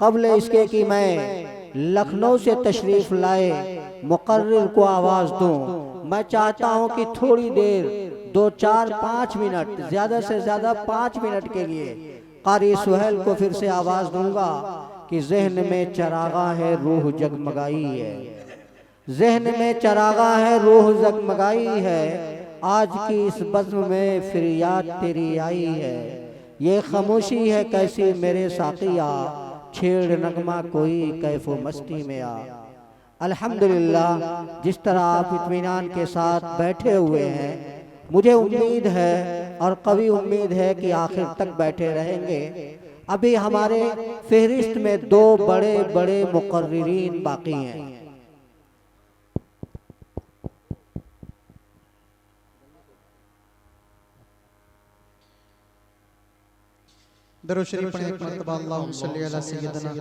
क़ब्ल इसके कि मैं लखनऊ से तशरीफ़ लाए मुक़र्रिर को आवाज़ दूँ, मैं चाहता हूँ कि थोड़ी देर 2, 4, 5 मिनट, ज़्यादा से ज़्यादा 5 मिनट के लिए क़ारी सुहेल को फिर से आवाज़ दूँगा कि ज़हन में चरागा है रूह जगमगाई है, ज़हन में चरागा है रूह जगमगाई है, आज की इस बज़्म में फिर याद तेरी आई है। ये खामोशी है कैसी मेरे साक़िया, छेड़ नगमा कोई कैफ़ो मस्ती में आ। अल्हम्दुलिल्लाह, जिस तरह आप इत्मीनान के साथ बैठे हुए हैं, मुझे उम्मीद है और कभी उम्मीद है कि आखिर तक बैठे रहेंगे। अभी हमारे फहरिस्त में 2 बड़े बड़े मुक़र्रिरीन बाकी हैं। दरूद शरीफ पढ़ें एक मरतबा अल्लाहुम्मा सल्ली अला सय्यिदना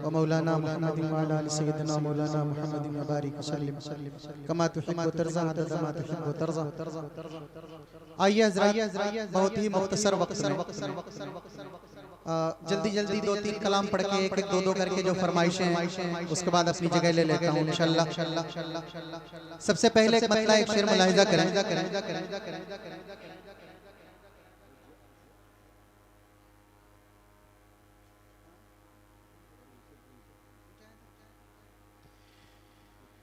व मौलाना मुहम्मदिन व अला आलि सय्यिदना मौलाना मुहम्मदिन व बारिक वसल्लिम कमा तुहिब्बु तर्ज़ा अदद मा तुहिब्बु तर्ज़ा। आइए हज़रात, बहुत ही मुख्तसर वक्त में जल्दी जल्दी 2-3 कलाम पढ़ के एक 2-2 करके जो फरमाइशें हैं उसके बाद अपनी जगह ले लेता हूँ इंशाअल्लाह। सबसे पहले एक मतला एक शेर मुलाहिज़ा करें।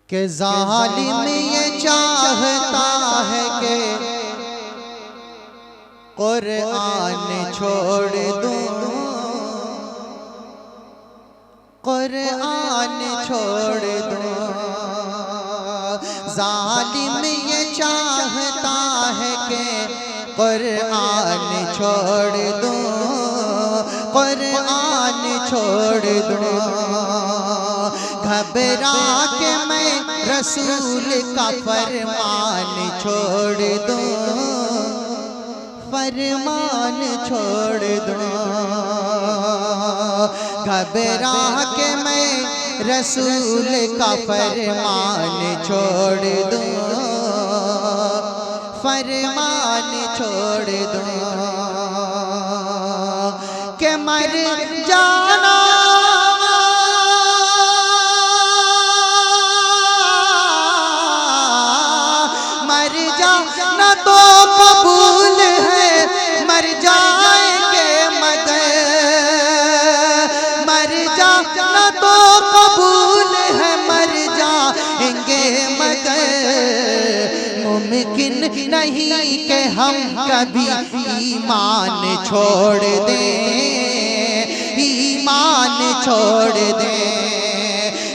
के ज़ालिम ये चाहता है कि कुरान छोड़ दूं, कुरान छोड़ दूं। ज़ालिम ये चाहता है कि कुरान छोड़ दूं, कुरान छोड़ दूं। घबरा के मैं रसूल का फरमान छोड़ दूं, फरमान छोड़ दूं। घबरा के मैं रसूल का फरमान छोड़ दूं, फरमान छोड़ दूं। के मर जाना तो कबूल है, मर जाएंगे मगर, मर जाना तो कबूल है, मर जाएंगे मगर मुमकिन नहीं कि हम कभी ईमान छोड़ दें, ईमान छोड़ दें।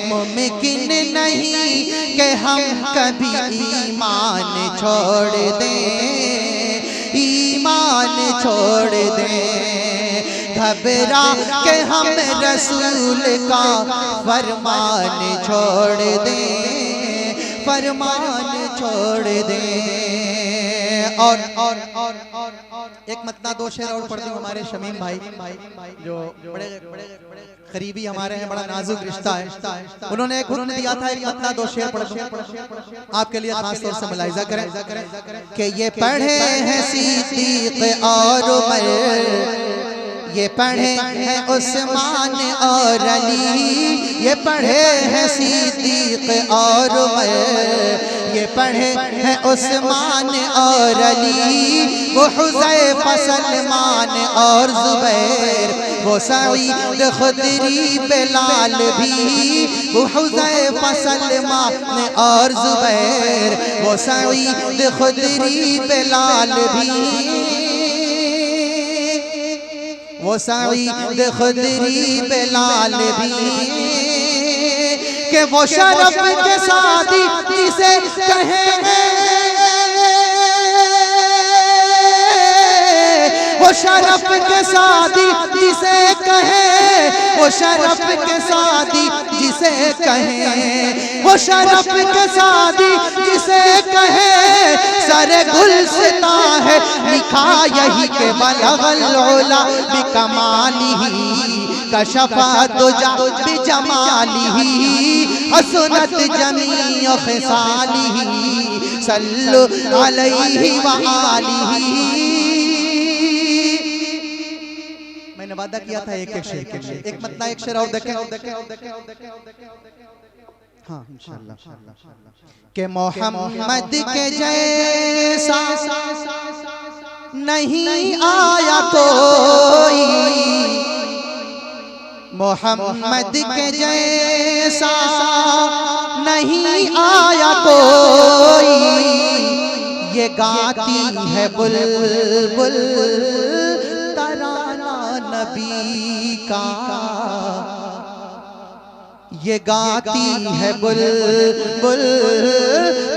मुमकिन नहीं कि हम कभी ईमान छोड़ दें, ईमान छोड़ दें। घबरा के हम रसूल का फरमान छोड़ दें, फरमान छोड़ दें। और एक मतला 2 शेर और पढ़ दूं। हमारे शमीम भाई जो बड़े करीबी हमारे हैं, बड़ा नाजुक रिश्ता है, उन्होंने दिया था एक मतला 2 शेर पढ़ दूं आपके लिए, खास तौर से मुलाहिज़ा करें कि ये पढ़े हैं सिद्दीक़ और उमर, ये पढ़े हैं उस्मान और अली, ये पढ़े हैं सिद्दीक़ और उमर, ये पढ़े हैं उस्मान और अली, वो हुज़ैफ़ा सलमान और ज़ुबैर, वो सईद खुदरी बिलाल भी, वो हुज़ैफ़ा सलमान और ज़ुबैर, वो सईद खुदरी बिलाल भी, वो सईद खुदरी बिलाल भी। कि वो शरफ के साथी जिसे कहेंगे, वो शरफ के साथी जिसे कहें वो शरफ के सादी जिसे कहे, वो शरफ के सादी जिसे कहे, सरे गुलसिता है लिखा यही के बलगल उला बिकमालिही, कशफा तुजा बिजमालिही, हसनत जमी खिसालिही, सल्लु अलैहि व आलिही। मैंने वादा किया था एक एक शेर के लिए, एक मतलब एक शेर और देखें। हाँ इंशाअल्लाह। के मोहम्मद के जैसा नहीं आया कोई, मोहम्मद के जैसा नहीं आया कोई, ये गाती है बुलबुल तराना नबी का, ये गाती है बुलबुल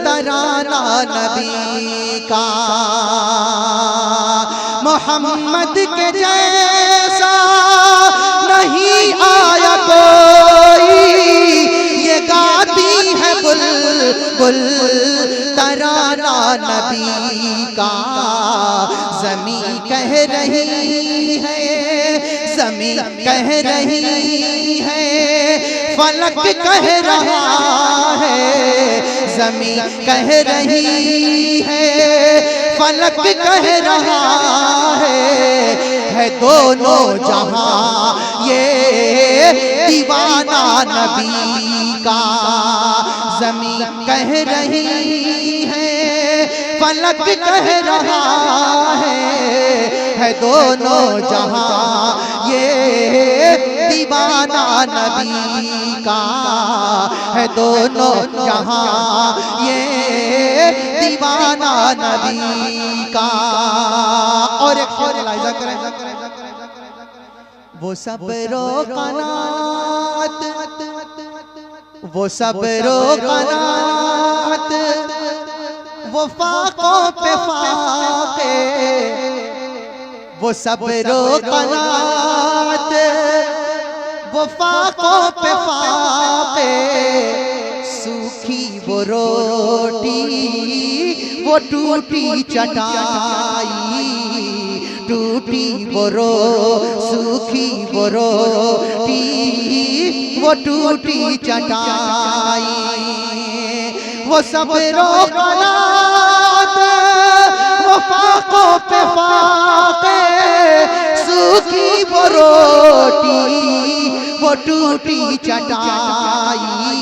तराना नबी का। मोहम्मद के जैसा नहीं आया कोई, ये गाती है बुलबुल तराना नबी का। ज़मीं कह रही है, ज़मीं कह रही है, फलक कह रहा है, ज़मीं कह रही है, फलक कह रहा है दोनों जहां ये दीवाना नबी का। ज़मीं कह रही है, फलक कह रहा है दोनों जहां ये दीवाना नबी का, है दोनों जहां ये दीवाना नबी का। और एक और लाइजा करें, वो सब रोकनात, वो सब रोकनात, वो फाकों पे फाके, वो सब रोकनात, वो फाकों पे फाके, सूखी वो रोटी, वो टूटी चटाई, टूटी वो सूखी वो रोटी, वो टूटी चटाई। वो सब रोकनात, वो फाकों पे फाके, सूखी वो रोटी, वो टूटी चटाई।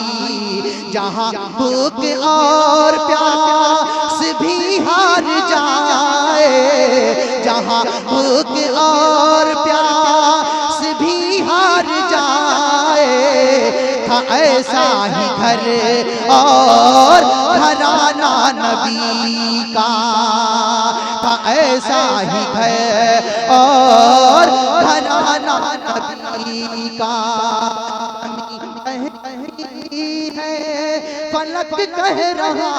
जहाँ भूख और प्यास भी हार जाए, जहाँ भूख और प्यास भी हार जाए, था ऐसा ही घर और घराना नबी का, था ऐसा ही घर और घराना नबी का। फलक कह रहा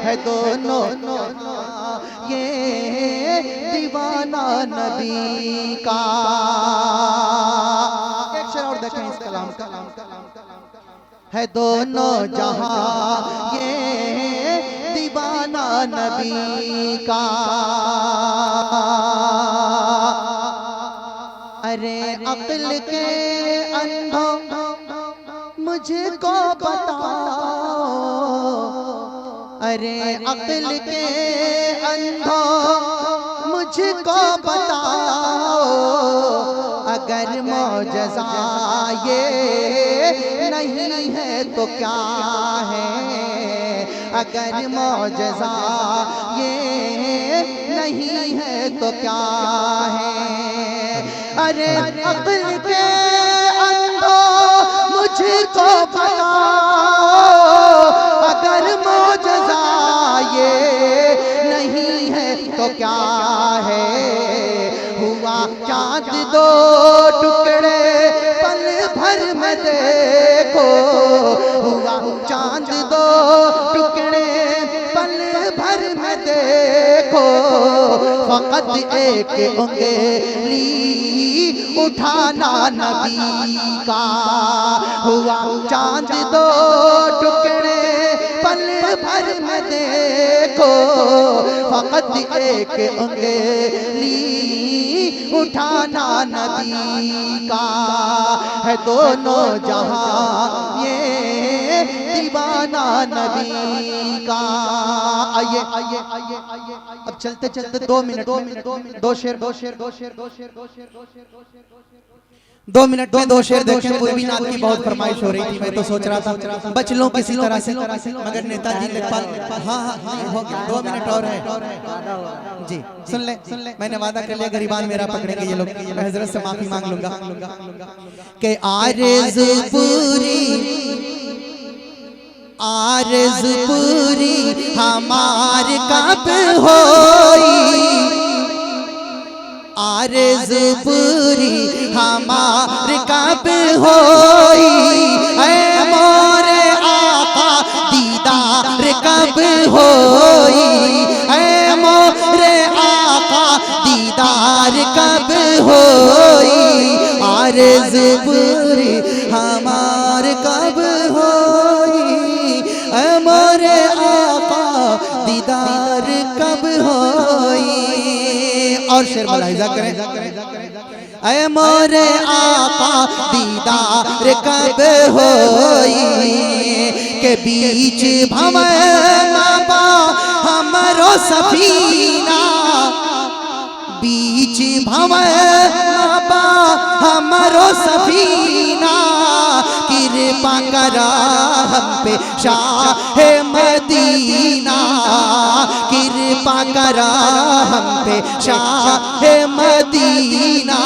है दोनों ये दीवाना नबी का। एक शेर और देखें इस कलाम का, है दोनों जहां ये दीवाना नबी का। अरे अक्ल के अंधों मुझको बताओ, अरे अक्ल के अंधों मुझको बताओ, अगर मौजज़ा ये नहीं है तो क्या है, अगर मौजज़ा ये नहीं है तो क्या है। अरे अक्ल के अंधों मुझको बताओ, अगर मौजज़ा ये नहीं है तो क्या है। हुआ चाँद दो टुकड़े पल भर में देखो, हुआ चाँद दो टुकड़े पल भर में देखो, फकत एक उंगली उठाना नबी का। हुआ चांद दो टुकड़े पल भर में देखो, फकत एक उंगली उठाना नबी का। है दोनों जहां ये दीवाना नबी का। आइए आइए आइए आइए, अब चलते चलते 2 मिनट 2 शेर 2 शेर 2 शेर 2 शेर 2 शेर 2 मिनट में 2 शेर देखें। पूर्वी नाथ की बहुत फरमाइश हो रही थी, मैं तो सोच रहा था बच लो किसी तरह से, मगर नेताजी लेखपाल हाँ हो गया 2 मिनट और है जी। सुन ले मैंने वादा कर लिया गरीबान मेरा पकड़ेंगे ये लोग, मैं हजरत से माफी मांग लूंगा कि आरज़ू पूरी हमार कब होई, आरज़ू पूरी हमार कब होई, ऐ मोरे आका दीदार कब होई, ऐ मोरे आका दीदार कब होई, आरज़ू पूरी हमार कब होई, ऐ मोरे आका दीदार कब होई। और शेर मलाहिजा करें। ऐ मोरे आका दीदार कब होई, के बीच भंवर मापा हमरो सफीना, बीच भंवर मापा हमरो सफीना, कृपा करा हम पे शाह मदीना, कृपा करा हम पे शाह मदीना।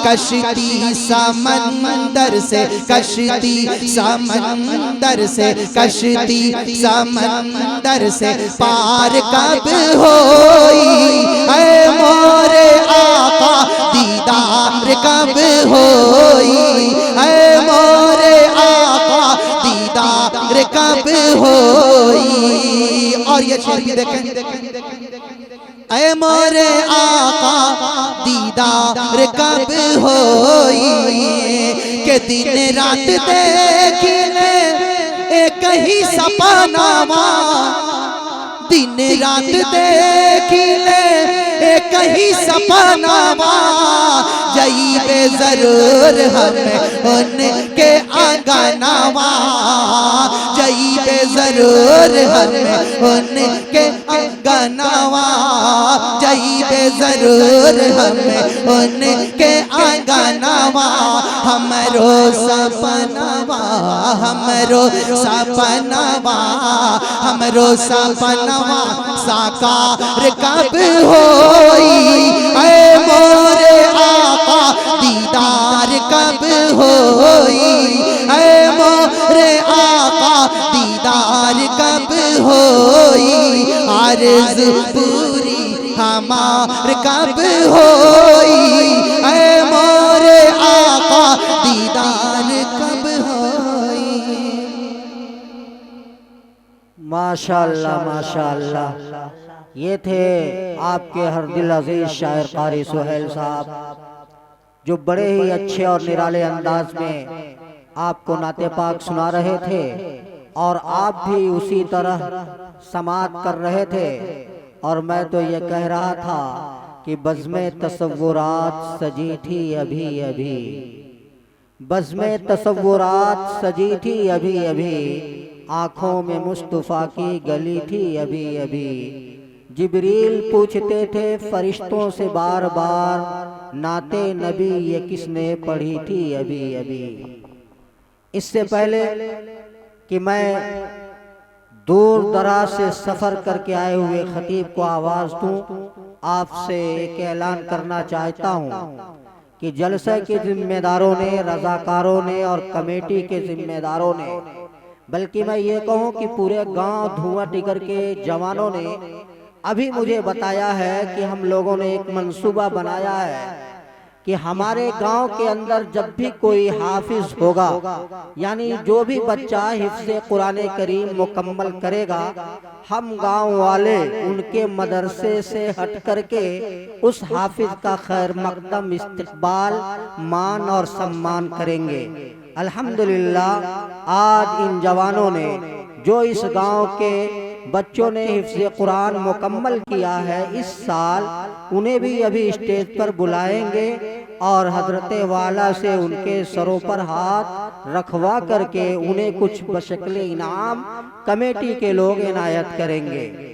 कश्ती समंदर से, कश्ती समंदर से, कश्ती समंदर से पार कब होई, ऐ मोरे आका दीदार कब होई, ऐ मोरे आका दीदार कब होई। और ये शेर भी देखें। ऐ मोरे आका दीदार कब होई, के दिन रात देखिले एक ही सपनावा, दिन रात देखिले एक ही सपनावा, जाइबे जरूर हमें उनके आंगनवा, जाइबे जरूर हमें उनके आंगनवा, जाइबे जरूर हमें उनके आंगनवा। हमरो सपनवा, हमरो सपनवा, हमरो सपनवा साकार कब होई, ऐ मोरे आका दीदार कब होई, ऐ मोरे आका दीदार कब होई, आरज़ू पूरी हमार कब होई, ऐ मोरे आका दीदार कब होई। माशाअल्लाह माशाअल्लाह। ये थे आपके हर दिल अजीज शायर कारी सुहेल साहब, जो बड़े ही अच्छे और निराले अंदाज में आपको नाते पाक सुना रहे थे, और आप भी उसी तरह समात कर रहे थे। और मैं तो ये कह रहा था कि बज़्मे तसव्वुरात सजी थी अभी अभी, बज़्मे तसव्वुरात सजी थी अभी अभी, आँखों में मुस्तफ़ा की गली थी अभी अभी। जिब्रील पूछते थे फरिश्तों से बार बार, नाते नबी ये किसने पढ़ी थी अभी अभी। इससे पहले कि मैं दूर दराज से सफ़र करके आए हुए खतीब को आवाज़ दूं, आपसे एक ऐलान करना चाहता हूं कि जलसे के जिम्मेदारों ने, रज़ाकारों ने और कमेटी के जिम्मेदारों ने, बल्कि मैं ये कहूं कि पूरे गांव धुआं टिकर के जवानों ने अभी मुझे बताया है कि हम लोगों ने एक मंसूबा बनाया है कि हमारे गांव के अंदर जब भी कोई हाफिज होगा, यानी जो भी बच्चा हिफ्ज़ कुरान करीम मुकम्मल करेगा, हम गांव वाले उनके मदरसे से हट करके उस हाफिज का खैर मकदम इस्तकबाल, मान और सम्मान करेंगे। अल्हम्दुलिल्लाह आज इन जवानों ने जो इस गांव के बच्चों ने हिफ्ज़ कुरान मुकम्मल किया है, इस साल उन्हें भी अभी स्टेज पर बुलाएंगे और हजरत वाला से उनके सरों पर हाथ रखवा करके उन्हें कुछ बशक्ल इनाम कमेटी के लोग इनायत करेंगे।